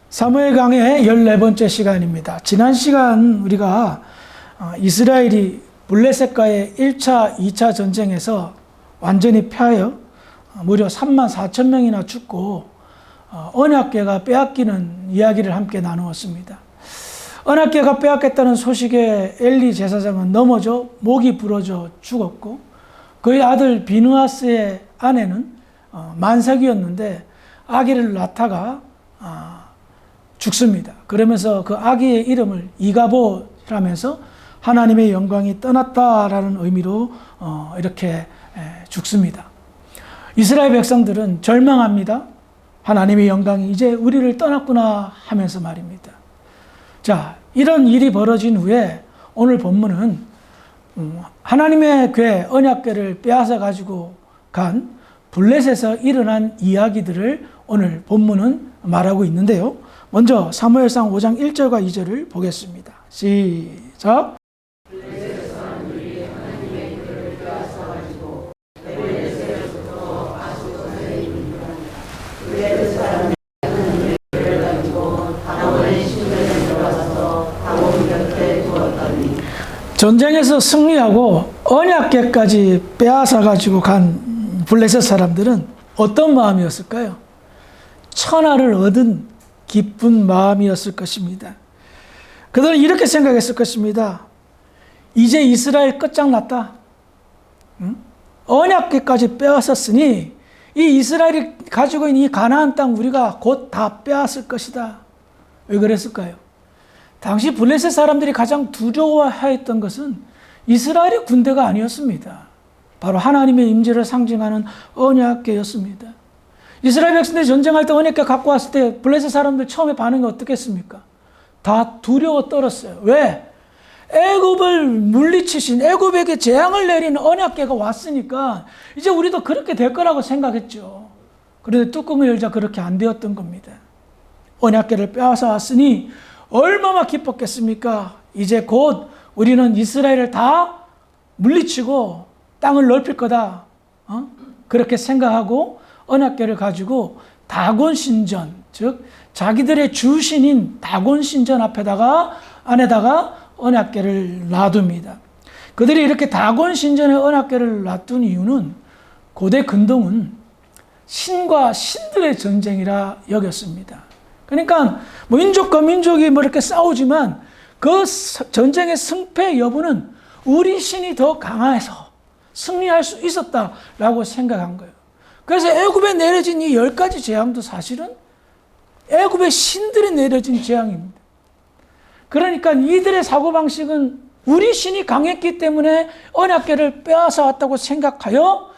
사무엘 강의 14번째 시간입니다. 지난 시간 우리가 이스라엘이 블레셋과의 1차, 2차 전쟁에서 완전히 패하여 무려 34,000명이나 죽고 언약궤가 빼앗기는 이야기를 함께 나누었습니다. 언약궤가 빼앗겼다는 소식에 엘리 제사장은 넘어져 목이 부러져 죽었고, 그의 아들 비느하스의 아내는 만삭이었는데 아기를 낳다가 죽습니다. 그러면서 그 아기의 이름을 이가봇이라면서 하나님의 영광이 떠났다라는 의미로 이렇게 죽습니다. 이스라엘 백성들은 절망합니다. 하나님의 영광이 이제 우리를 떠났구나 하면서 말입니다. 자, 이런 일이 벌어진 후에 오늘 본문은 하나님의 궤, 언약궤를 빼앗아 가지고 간 블레셋에서 일어난 이야기들을 오늘 본문은 말하고 있는데요. 먼저 사무엘상 5장 1절과 2절을 보겠습니다. 시작. 전쟁에서 승리하고 언약궤까지 빼앗아 가지고 간 블레셋 사람들은 어떤 마음이었을까요? 천하를 얻은 기쁜 마음이었을 것입니다. 그들은 이렇게 생각했을 것입니다. 이제 이스라엘 끝장났다. 언약궤까지 빼앗았으니 이 이스라엘이 가지고 있는 이 가나안 땅 우리가 곧 다 빼앗을 것이다. 왜 그랬을까요? 당시 블레셋 사람들이 가장 두려워했던 것은 이스라엘의 군대가 아니었습니다. 바로 하나님의 임재를 상징하는 언약궤였습니다. 이스라엘 백성들이 전쟁할 때 언약궤 갖고 왔을 때 블레셋 사람들 처음에 반응이 어떻겠습니까? 다 두려워 떨었어요. 왜? 애굽을 물리치신, 애굽에게 재앙을 내리는 언약궤가 왔으니까 이제 우리도 그렇게 될 거라고 생각했죠. 그런데 뚜껑을 열자 그렇게 안 되었던 겁니다. 언약궤를 빼앗아 왔으니 얼마나 기뻤겠습니까? 이제 곧 우리는 이스라엘을 다 물리치고 땅을 넓힐 거다. 그렇게 생각하고 언약궤를 가지고 다곤 신전, 즉 자기들의 주신인 다곤 신전 안에다가 언약궤를 놔둡니다. 그들이 이렇게 다곤 신전에 언약궤를 놔둔 이유는 고대 근동은 신과 신들의 전쟁이라 여겼습니다. 그러니까 민족과 민족이 이렇게 싸우지만 그 전쟁의 승패 여부는 우리 신이 더 강해서 승리할 수 있었다라고 생각한 거예요. 그래서 애굽에 내려진 이 10가지 재앙도 사실은 애굽의 신들이 내려진 재앙입니다. 그러니까 이들의 사고방식은 우리 신이 강했기 때문에 언약궤를 빼앗아 왔다고 생각하여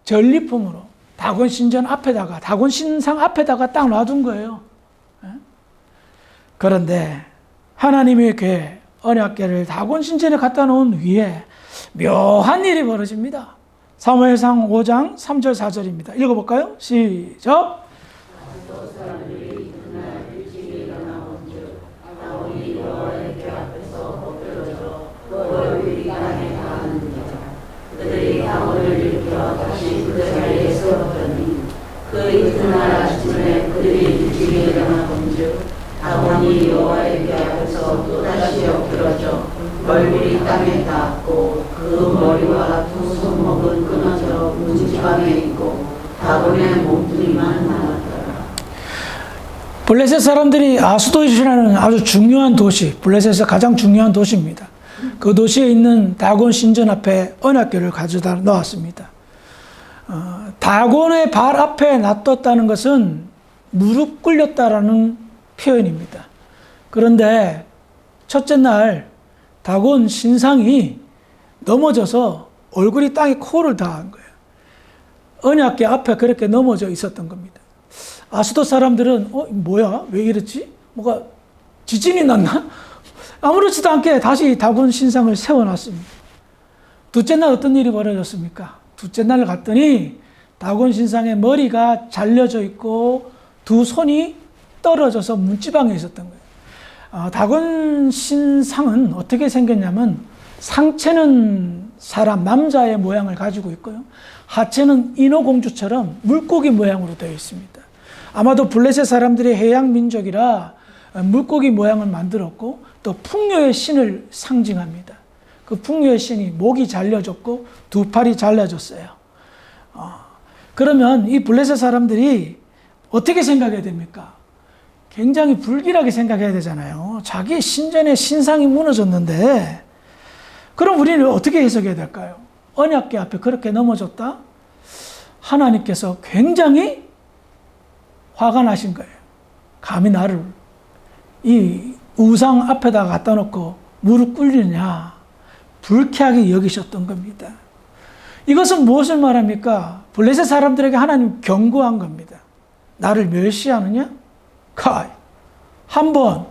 전리품으로 다곤 신전 앞에다가, 다곤 신상 앞에다가 딱 놔둔 거예요. 그런데 하나님의 궤, 언약궤를 다곤 신전에 갖다 놓은 위에 묘한 일이 벌어집니다. 사무엘상 5장 3절 4절입니다. 읽어볼까요? 시작. 그 이튿날 아침에 그들이 일찍이 일어나 본즉 다곤이 여호와의 궤 앞에서 또다시 엎드러져 얼굴이 땅에 닿았고 그 머리와 두 손목은 끊어져 문지방에 있고 다곤의 몸뚱이만 남았더라. 블레셋 사람들이 아스도시라는 아주 중요한 도시, 블레셋에서 가장 중요한 도시입니다. 그 도시에 있는 다곤 신전 앞에 언약궤를 가져다 놓았습니다. 다곤의 발 앞에 놔뒀다는 것은 무릎 꿇렸다라는 표현입니다. 그런데 첫째 날 다곤 신상이 넘어져서 얼굴이 땅에 코를 닿은 거예요. 언약궤 앞에 그렇게 넘어져 있었던 겁니다. 아스돗 사람들은 뭐야? 왜 이랬지? 뭐가 지진이 났나? 아무렇지도 않게 다시 다곤 신상을 세워놨습니다. 둘째 날 어떤 일이 벌어졌습니까? 둘째 날 갔더니 다곤 신상의 머리가 잘려져 있고 두 손이 떨어져서 문지방에 있었던 거예요. 다곤 신상은 어떻게 생겼냐면 상체는 사람, 남자의 모양을 가지고 있고요. 하체는 인어공주처럼 물고기 모양으로 되어 있습니다. 아마도 블레셋 사람들이 해양 민족이라 물고기 모양을 만들었고 또 풍요의 신을 상징합니다. 그 풍요의 신이 목이 잘려졌고 두 팔이 잘라졌어요. 그러면 이 블레셋 사람들이 어떻게 생각해야 됩니까? 굉장히 불길하게 생각해야 되잖아요. 자기 신전의 신상이 무너졌는데 그럼 우리는 어떻게 해석해야 될까요? 언약궤 앞에 그렇게 넘어졌다? 하나님께서 굉장히 화가 나신 거예요. 감히 나를 이 우상 앞에다 갖다 놓고 무릎 꿇리느냐 불쾌하게 여기셨던 겁니다. 이것은 무엇을 말합니까? 블레셋 사람들에게 하나님 경고한 겁니다. 나를 멸시하느냐? 한 번,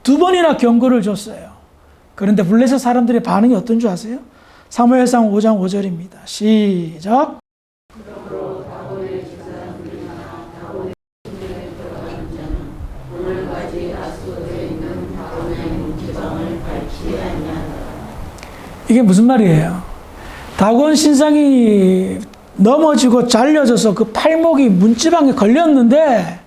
두 번이나 경고를 줬어요. 그런데 블레셋 사람들의 반응이 어떤 줄 아세요? 사무엘상 5장 5절입니다. 시작. 그러므로 다곤의 집사람들이나 다곤의 침례에 들어가는 자는 오늘까지 아스돗에 있는 다곤의 문지방을 밟지 아니하더라. 이게 무슨 말이에요? 다곤 신상이 넘어지고 잘려져서 그 팔목이 문지방에 걸렸는데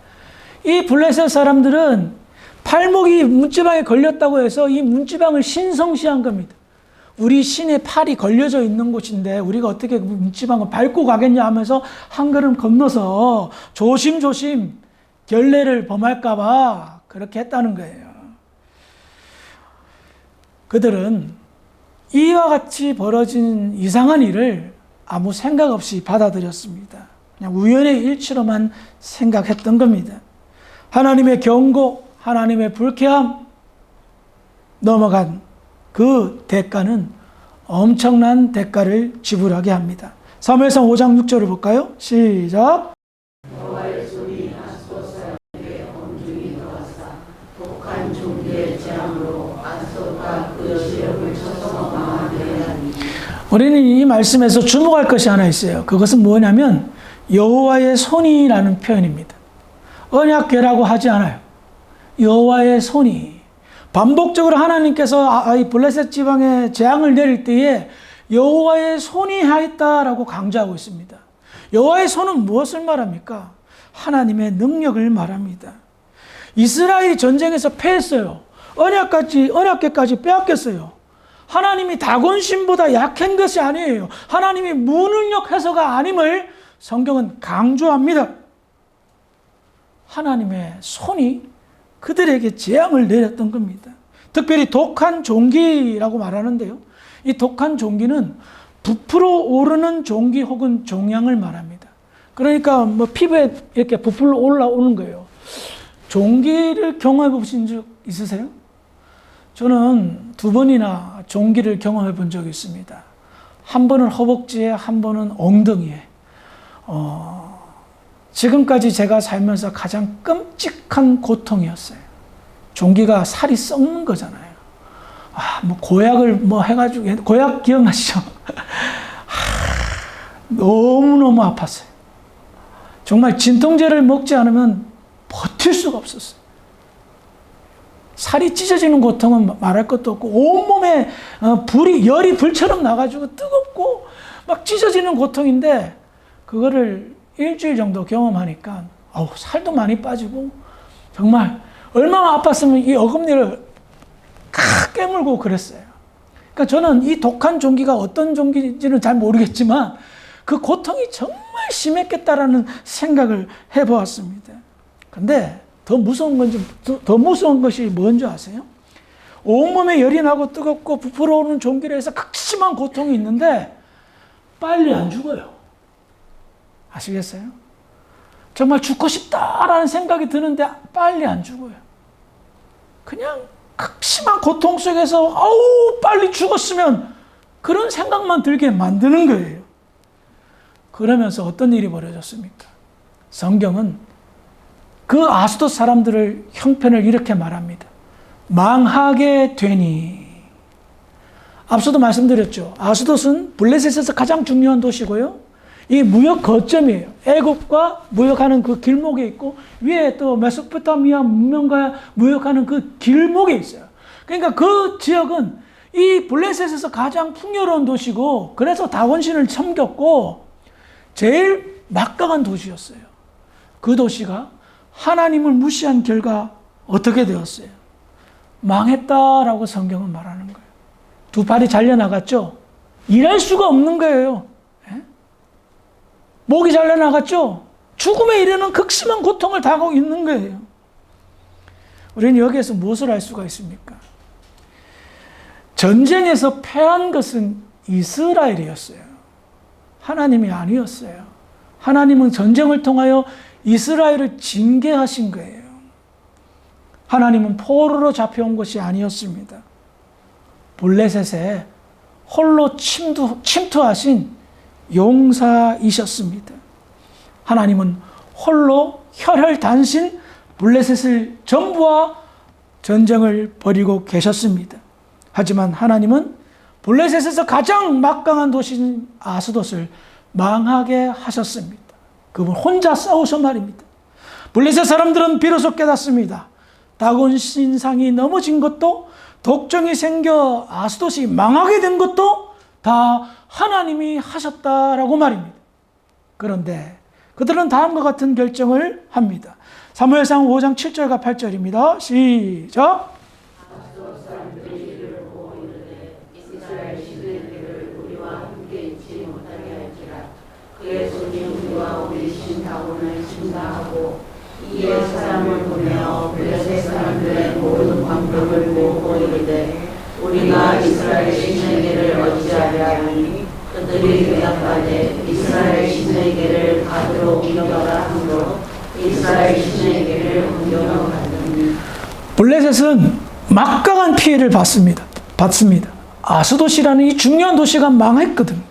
이 블레셋 사람들은 팔목이 문지방에 걸렸다고 해서 이 문지방을 신성시한 겁니다. 우리 신의 팔이 걸려져 있는 곳인데 우리가 어떻게 그 문지방을 밟고 가겠냐 하면서 한 걸음 건너서 조심조심 결례를 범할까 봐 그렇게 했다는 거예요. 그들은 이와 같이 벌어진 이상한 일을 아무 생각 없이 받아들였습니다. 그냥 우연의 일치로만 생각했던 겁니다. 하나님의 경고, 하나님의 불쾌함 넘어간 그 대가는 엄청난 대가를 지불하게 합니다. 사무엘상 5장 6절을 볼까요? 시작. 여호와의 손이 아스돗 사람에게 엄중히 들어갔사 독한 종기의 재앙으로 아스돗과 그 지역을 쳐서 망하게 하니. 우리는 이 말씀에서 주목할 것이 하나 있어요. 그것은 뭐냐면 여호와의 손이라는 표현입니다. 언약궤라고 하지 않아요. 여호와의 손이. 반복적으로 하나님께서 이 블레셋 지방에 재앙을 내릴 때에 여호와의 손이 하였다라고 강조하고 있습니다. 여호와의 손은 무엇을 말합니까? 하나님의 능력을 말합니다. 이스라엘이 전쟁에서 패했어요. 언약궤까지 빼앗겼어요. 하나님이 다곤신보다 약한 것이 아니에요. 하나님이 무능력해서가 아님을 성경은 강조합니다. 하나님의 손이 그들에게 재앙을 내렸던 겁니다. 특별히 독한 종기라고 말하는데요. 이 독한 종기는 부풀어 오르는 종기 혹은 종양을 말합니다. 그러니까 뭐 피부에 이렇게 부풀어 올라오는 거예요. 종기를 경험해 보신 적 있으세요? 저는 2번이나 종기를 경험해 본 적이 있습니다. 한 번은 허벅지에, 한 번은 엉덩이에. 지금까지 제가 살면서 가장 끔찍한 고통이었어요. 종기가 살이 썩는 거잖아요. 뭐 고약을 뭐 해가지고, 고약 기억나시죠? 너무너무 아팠어요. 정말 진통제를 먹지 않으면 버틸 수가 없었어요. 살이 찢어지는 고통은 말할 것도 없고, 온몸에 열이 불처럼 나가지고 뜨겁고, 막 찢어지는 고통인데, 그거를 일주일 정도 경험하니까 살도 많이 빠지고 정말 얼마나 아팠으면 이 어금니를 깨물고 그랬어요. 그러니까 저는 이 독한 종기가 어떤 종기인지는 잘 모르겠지만 그 고통이 정말 심했겠다라는 생각을 해보았습니다. 그런데 더 무서운 것이 뭔지 아세요? 온몸에 열이 나고 뜨겁고 부풀어오는 종기로 해서 극심한 고통이 있는데 빨리 안 죽어요. 아시겠어요? 정말 죽고 싶다라는 생각이 드는데 빨리 안 죽어요. 그냥 극심한 고통 속에서 빨리 죽었으면 그런 생각만 들게 만드는 거예요. 그러면서 어떤 일이 벌어졌습니까? 성경은 그 아스돗 사람들을 형편을 이렇게 말합니다. 망하게 되니. 앞서도 말씀드렸죠. 아스돗은 블레셋에서 가장 중요한 도시고요. 이 무역 거점이에요. 애국과 무역하는 그 길목에 있고 위에 또 메소포타미아 문명과 무역하는 그 길목에 있어요. 그러니까 그 지역은 이 블레셋에서 가장 풍요로운 도시고 그래서 다곤신을 섬겼고 제일 막강한 도시였어요. 그 도시가 하나님을 무시한 결과 어떻게 되었어요? 망했다라고 성경은 말하는 거예요. 두 팔이 잘려나갔죠? 일할 수가 없는 거예요. 예? 목이 잘려나갔죠? 죽음에 이르는 극심한 고통을 당하고 있는 거예요. 우리는 여기에서 무엇을 알 수가 있습니까? 전쟁에서 패한 것은 이스라엘이었어요. 하나님이 아니었어요. 하나님은 전쟁을 통하여 이스라엘을 징계하신 거예요. 하나님은 포로로 잡혀온 것이 아니었습니다. 블레셋에 홀로 침투하신 용사이셨습니다. 하나님은 홀로 혈혈단신 블레셋을 전부와 전쟁을 벌이고 계셨습니다. 하지만 하나님은 블레셋에서 가장 막강한 도시인 아스돗을 망하게 하셨습니다. 그분 혼자 싸우셔 말입니다. 블레셋 사람들은 비로소 깨닫습니다. 다곤 신상이 넘어진 것도, 독정이 생겨 아스돗이 망하게 된 것도 다 하나님이 하셨다라고 말입니다. 그런데 그들은 다음과 같은 결정을 합니다. 사무엘상 5장 7절과 8절입니다. 시작. 아스돗 사람들이 이를 보고 이르되 이스라엘 신에게를 우리와 함께 있지 못하게 할지라. 그의 손이 우리와 우리 신 다곤을 침상하고 이에 사람을 보내어 블레셋 사람들의 모든 방법을 모으고 이르되 우리가 이스라엘 신에게를 어찌하려 하니 그들이 대답하되 이스라엘 신에게를 가드로 옮겨라 하므로 이스라엘 신에게를 옮겨라 하더니 블레셋은 막강한 피해를 받습니다. 아스돗이라는 이 중요한 도시가 망했거든요.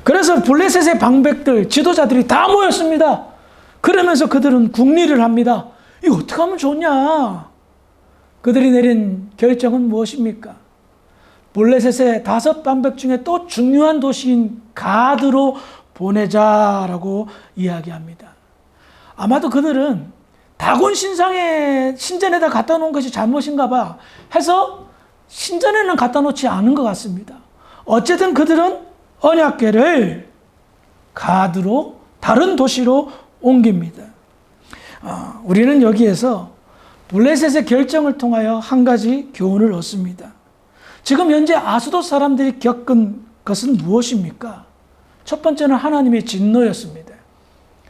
그래서 블레셋의 방백들, 지도자들이 다 모였습니다. 그러면서 그들은 궁리를 합니다. 이거 어떻게 하면 좋냐? 그들이 내린 결정은 무엇입니까? 블레셋의 5 방백 중에 또 중요한 도시인 가드로 보내자라고 이야기합니다. 아마도 그들은 다곤 신상의 신전에다 갖다 놓은 것이 잘못인가 봐 해서 신전에는 갖다 놓지 않은 것 같습니다. 어쨌든 그들은 언약궤를 가드로, 다른 도시로 옮깁니다. 우리는 여기에서 블레셋의 결정을 통하여 한 가지 교훈을 얻습니다. 지금 현재 아스돗 사람들이 겪은 것은 무엇입니까? 첫 번째는 하나님의 진노였습니다.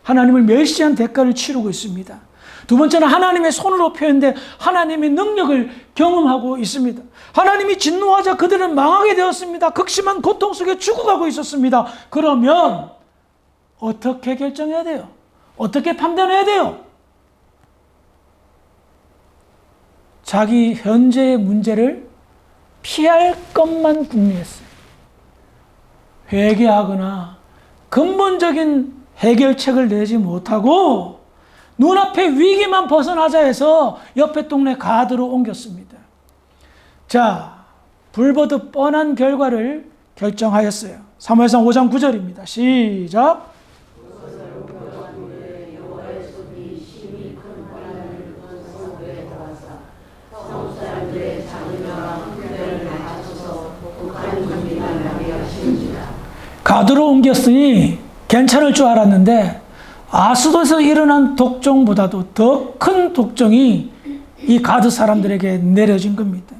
하나님을 멸시한 대가를 치르고 있습니다. 두 번째는 하나님의 손으로 표현된 하나님의 능력을 경험하고 있습니다. 하나님이 진노하자 그들은 망하게 되었습니다. 극심한 고통 속에 죽어가고 있었습니다. 그러면 어떻게 결정해야 돼요? 어떻게 판단해야 돼요? 자기 현재의 문제를 피할 것만 궁리했어요. 회개하거나 근본적인 해결책을 내지 못하고 눈앞의 위기만 벗어나자 해서 옆에 동네 가드로 옮겼습니다. 자, 불보듯 뻔한 결과를 결정하였어요. 사무엘상 5장 9절입니다. 시작. 가드로 옮겼으니 괜찮을 줄 알았는데 아스돗에서 일어난 독종보다도 더 큰 독종이 이 가드 사람들에게 내려진 겁니다.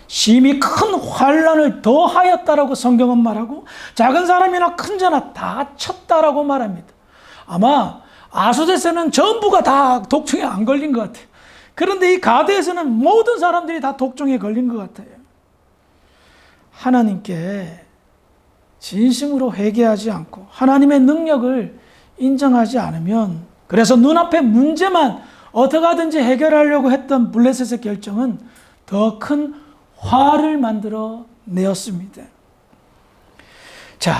심히 큰 환란을 더하였다라고 성경은 말하고 작은 사람이나 큰 자나 다 쳤다라고 말합니다. 아마 아스돗에서는 전부가 다 독종에 안 걸린 것 같아요. 그런데 이 가드에서는 모든 사람들이 다 독종에 걸린 것 같아요. 하나님께 진심으로 회개하지 않고 하나님의 능력을 인정하지 않으면, 그래서 눈앞의 문제만 어떻게 하든지 해결하려고 했던 블레셋의 결정은 더 큰 화를 만들어 내었습니다. 자,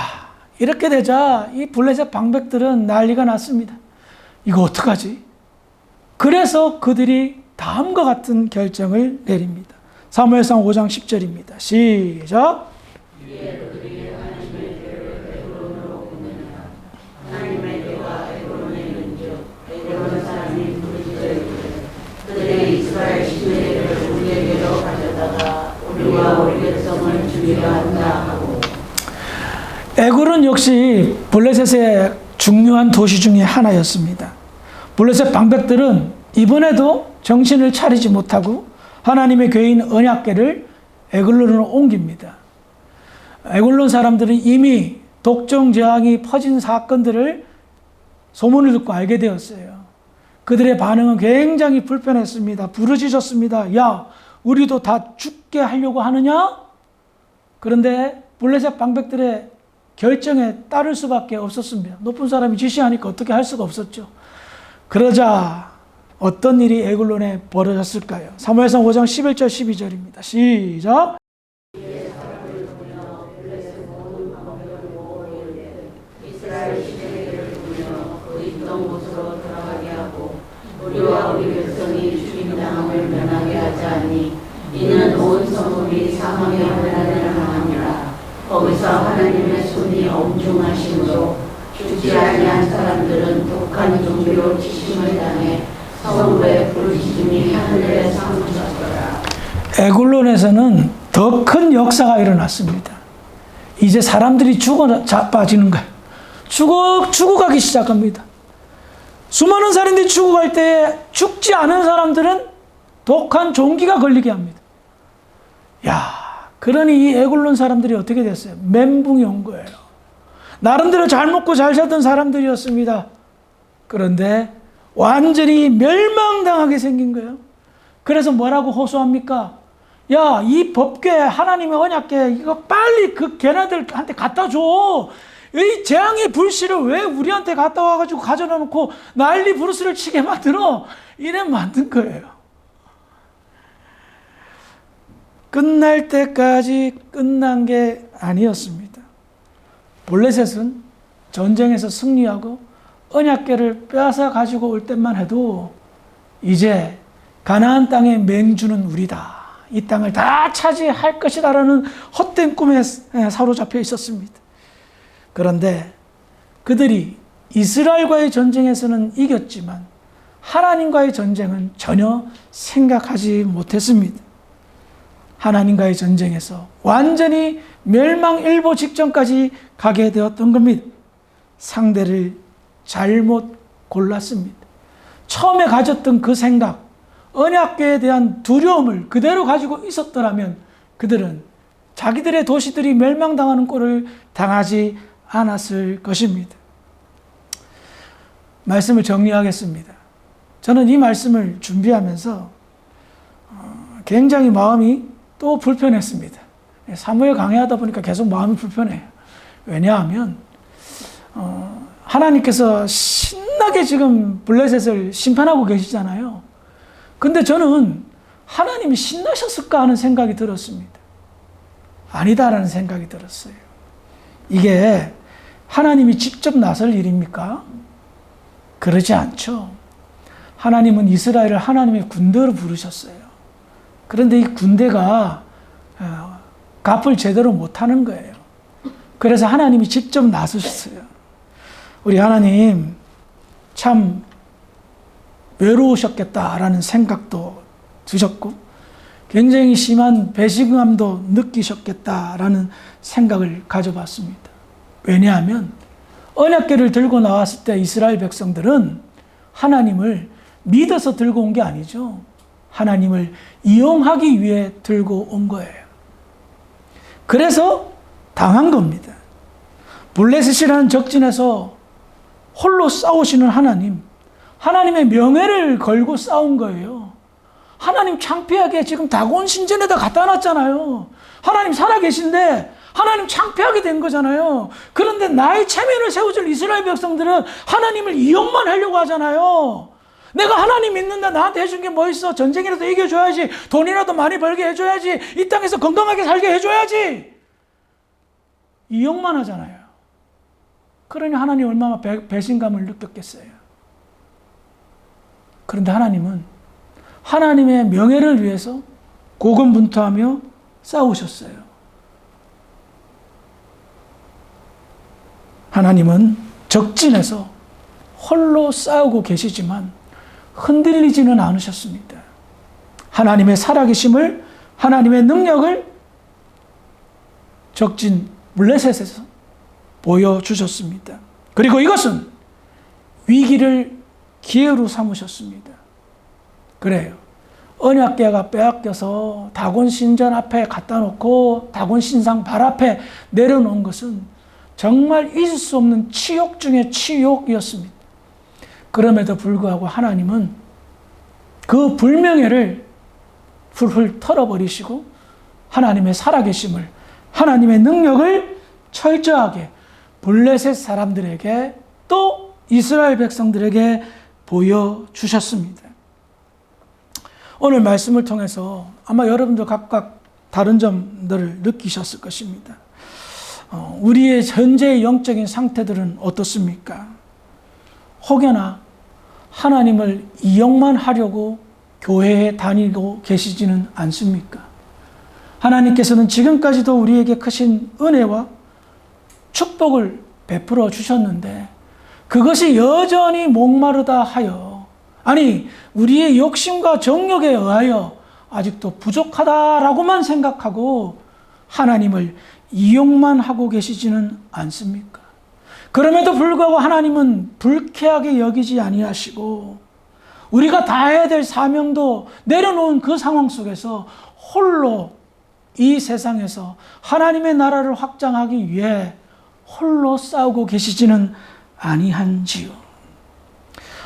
이렇게 되자 이 블레셋 방백들은 난리가 났습니다. 이거 어떡하지? 그래서 그들이 다음과 같은 결정을 내립니다. 사무엘상 5장 10절입니다. 시작. 이스라엘 신에게를 우리에게로 가져다가 우리와 우리 백성을 죽이려 한다 하고. 에굴은 역시 블레셋의 중요한 도시 중에 하나였습니다. 블레셋 방백들은 이번에도 정신을 차리지 못하고 하나님의 교회인 언약궤를 에글론으로 옮깁니다. 에글론 사람들은 이미 독종 재앙이 퍼진 사건들을 소문을 듣고 알게 되었어요. 그들의 반응은 굉장히 불편했습니다. 부르짖었습니다. 야, 우리도 다 죽게 하려고 하느냐? 그런데 블레셋 방백들의 결정에 따를 수밖에 없었습니다. 높은 사람이 지시하니까 어떻게 할 수가 없었죠. 그러자 어떤 일이 에글론에 벌어졌을까요? 사무엘상 5장 11절 12절입니다. 시작. 이스라엘 시내를 부르며 그 있던 곳으로 돌아가게 하고 우리와 우리 백성이 죽임당함을 면하게 하지 않니 이는 온 성읍이 사망의 혼란을 당하니라. 거기서 하나님의 손이 엄중하심으로 죽지 아니한 사람들은 독한 종기로 치심을 당해 성읍의 부르짖음이 하늘에 사무쳤더라. 에글론에서는 더 큰 역사가 일어났습니다. 이제 사람들이 죽어 자빠지는 거예요. 죽어가기 시작합니다. 수많은 사람들이 죽어갈 때 죽지 않은 사람들은 독한 종기가 걸리게 합니다. 야, 그러니 이 에글론 사람들이 어떻게 됐어요? 멘붕이 온 거예요. 나름대로 잘 먹고 잘 살던 사람들이었습니다. 그런데 완전히 멸망당하게 생긴 거예요. 그래서 뭐라고 호소합니까? 야, 이 법궤, 하나님의 언약궤, 이거 빨리 그 걔네들한테 갖다 줘. 이 재앙의 불씨를 왜 우리한테 갖다 와가지고 가져다 놓고 난리 부르스를 치게 만들어? 이래 만든 거예요. 끝날 때까지 끝난 게 아니었습니다. 블레셋은 전쟁에서 승리하고 언약궤를 빼앗아 가지고 올 때만 해도 이제 가나안 땅의 맹주는 우리다. 이 땅을 다 차지할 것이다라는 헛된 꿈에 사로잡혀 있었습니다. 그런데 그들이 이스라엘과의 전쟁에서는 이겼지만 하나님과의 전쟁은 전혀 생각하지 못했습니다. 하나님과의 전쟁에서 완전히 멸망일보 직전까지 가게 되었던 겁니다. 상대를 잘못 골랐습니다. 처음에 가졌던 그 생각, 언약궤에 대한 두려움을 그대로 가지고 있었더라면 그들은 자기들의 도시들이 멸망당하는 꼴을 당하지 않았을 것입니다. 말씀을 정리하겠습니다. 저는 이 말씀을 준비하면서 굉장히 마음이 또 불편했습니다. 사무엘 강의하다 보니까 계속 마음이 불편해요. 왜냐하면 하나님께서 신나게 지금 블레셋을 심판하고 계시잖아요. 근데 저는 하나님이 신나셨을까 하는 생각이 들었습니다. 아니다라는 생각이 들었어요. 이게 하나님이 직접 나설 일입니까? 그러지 않죠. 하나님은 이스라엘을 하나님의 군대로 부르셨어요. 그런데 이 군대가 갚을 제대로 못하는 거예요. 그래서 하나님이 직접 나서셨어요. 우리 하나님 참 외로우셨겠다라는 생각도 드셨고 굉장히 심한 배신감도 느끼셨겠다라는 생각을 가져봤습니다. 왜냐하면 언약궤를 들고 나왔을 때 이스라엘 백성들은 하나님을 믿어서 들고 온 게 아니죠. 하나님을 이용하기 위해 들고 온 거예요. 그래서 당한 겁니다. 블레셋이라는 적진에서 홀로 싸우시는 하나님, 하나님의 명예를 걸고 싸운 거예요. 하나님 창피하게 지금 다곤 신전에다 갖다 놨잖아요. 하나님 살아계신데 하나님 창피하게 된 거잖아요. 그런데 나의 체면을 세워줄 이스라엘 백성들은 하나님을 이용만 하려고 하잖아요. 내가 하나님 믿는다, 나한테 해준 게 뭐 있어? 전쟁이라도 이겨줘야지, 돈이라도 많이 벌게 해줘야지, 이 땅에서 건강하게 살게 해줘야지. 이용만 하잖아요. 그러니 하나님 얼마나 배신감을 느꼈겠어요. 그런데 하나님은 하나님의 명예를 위해서 고군분투하며 싸우셨어요. 하나님은 적진에서 홀로 싸우고 계시지만 흔들리지는 않으셨습니다. 하나님의 살아계심을, 하나님의 능력을 적진 블레셋에서 보여주셨습니다. 그리고 이것은 위기를 기회로 삼으셨습니다. 그래요. 언약궤가 빼앗겨서 다곤 신전 앞에 갖다 놓고 다곤 신상 발 앞에 내려놓은 것은 정말 잊을 수 없는 치욕 중의 치욕이었습니다. 그럼에도 불구하고 하나님은 그 불명예를 훌훌 털어버리시고 하나님의 살아계심을, 하나님의 능력을 철저하게 블레셋 사람들에게 또 이스라엘 백성들에게 보여주셨습니다. 오늘 말씀을 통해서 아마 여러분도 각각 다른 점들을 느끼셨을 것입니다. 우리의 현재의 영적인 상태들은 어떻습니까? 혹여나 하나님을 이용만 하려고 교회에 다니고 계시지는 않습니까? 하나님께서는 지금까지도 우리에게 크신 은혜와 축복을 베풀어 주셨는데 그것이 여전히 목마르다 하여, 아니 우리의 욕심과 정욕에 의하여 아직도 부족하다라고만 생각하고 하나님을 이용만 하고 계시지는 않습니까? 그럼에도 불구하고 하나님은 불쾌하게 여기지 아니하시고 우리가 다해야 될 사명도 내려놓은 그 상황 속에서 홀로 이 세상에서 하나님의 나라를 확장하기 위해 홀로 싸우고 계시지는 아니한지요.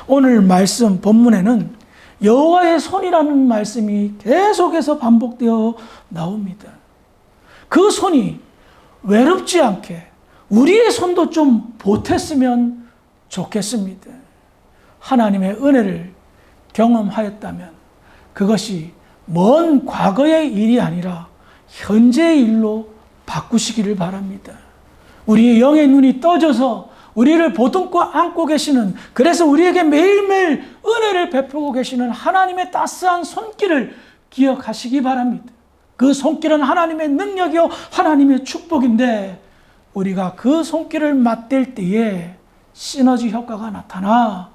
오늘 말씀 본문에는 여호와의 손이라는 말씀이 계속해서 반복되어 나옵니다. 그 손이 외롭지 않게 우리의 손도 좀 보탰으면 좋겠습니다. 하나님의 은혜를 경험하였다면 그것이 먼 과거의 일이 아니라 현재의 일로 바꾸시기를 바랍니다. 우리의 영의 눈이 떠져서 우리를 보듬고 안고 계시는, 그래서 우리에게 매일매일 은혜를 베푸고 계시는 하나님의 따스한 손길을 기억하시기 바랍니다. 그 손길은 하나님의 능력이요 하나님의 축복인데 우리가 그 손길을 맞댈 때에 시너지 효과가 나타나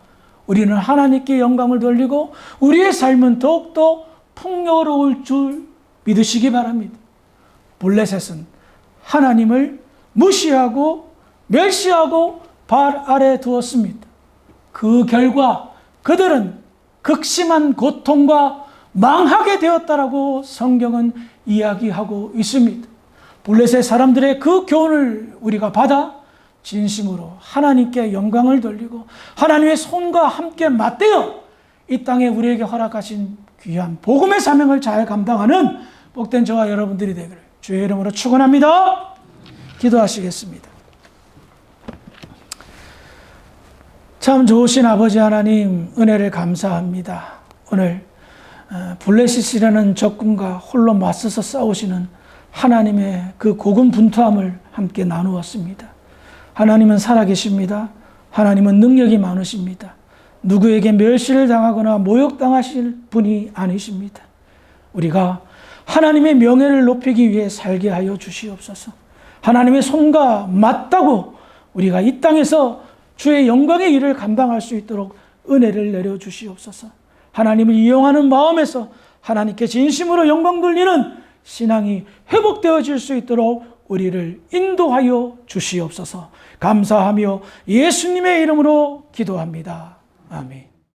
우리는 하나님께 영광을 돌리고 우리의 삶은 더욱더 풍요로울 줄 믿으시기 바랍니다. 블레셋은 하나님을 무시하고 멸시하고 발 아래 두었습니다. 그 결과 그들은 극심한 고통과 망하게 되었다라고 성경은 이야기하고 있습니다. 블레셋 사람들의 그 교훈을 우리가 받아 진심으로 하나님께 영광을 돌리고 하나님의 손과 함께 맞대어 이 땅에 우리에게 허락하신 귀한 복음의 사명을 잘 감당하는 복된 저와 여러분들이 되기를 주의 이름으로 축원합니다. 기도하시겠습니다. 참 좋으신 아버지 하나님, 은혜를 감사합니다. 오늘 블레셋이라는 적군과 홀로 맞서서 싸우시는 하나님의 그 고군분투함을 함께 나누었습니다. 하나님은 살아계십니다. 하나님은 능력이 많으십니다. 누구에게 멸시를 당하거나 모욕당하실 분이 아니십니다. 우리가 하나님의 명예를 높이기 위해 살게 하여 주시옵소서. 하나님의 손과 맞다고 우리가 이 땅에서 주의 영광의 일을 감당할 수 있도록 은혜를 내려주시옵소서. 하나님을 이용하는 마음에서 하나님께 진심으로 영광 돌리는 신앙이 회복되어질 수 있도록 우리를 인도하여 주시옵소서. 감사하며 예수님의 이름으로 기도합니다. 아멘.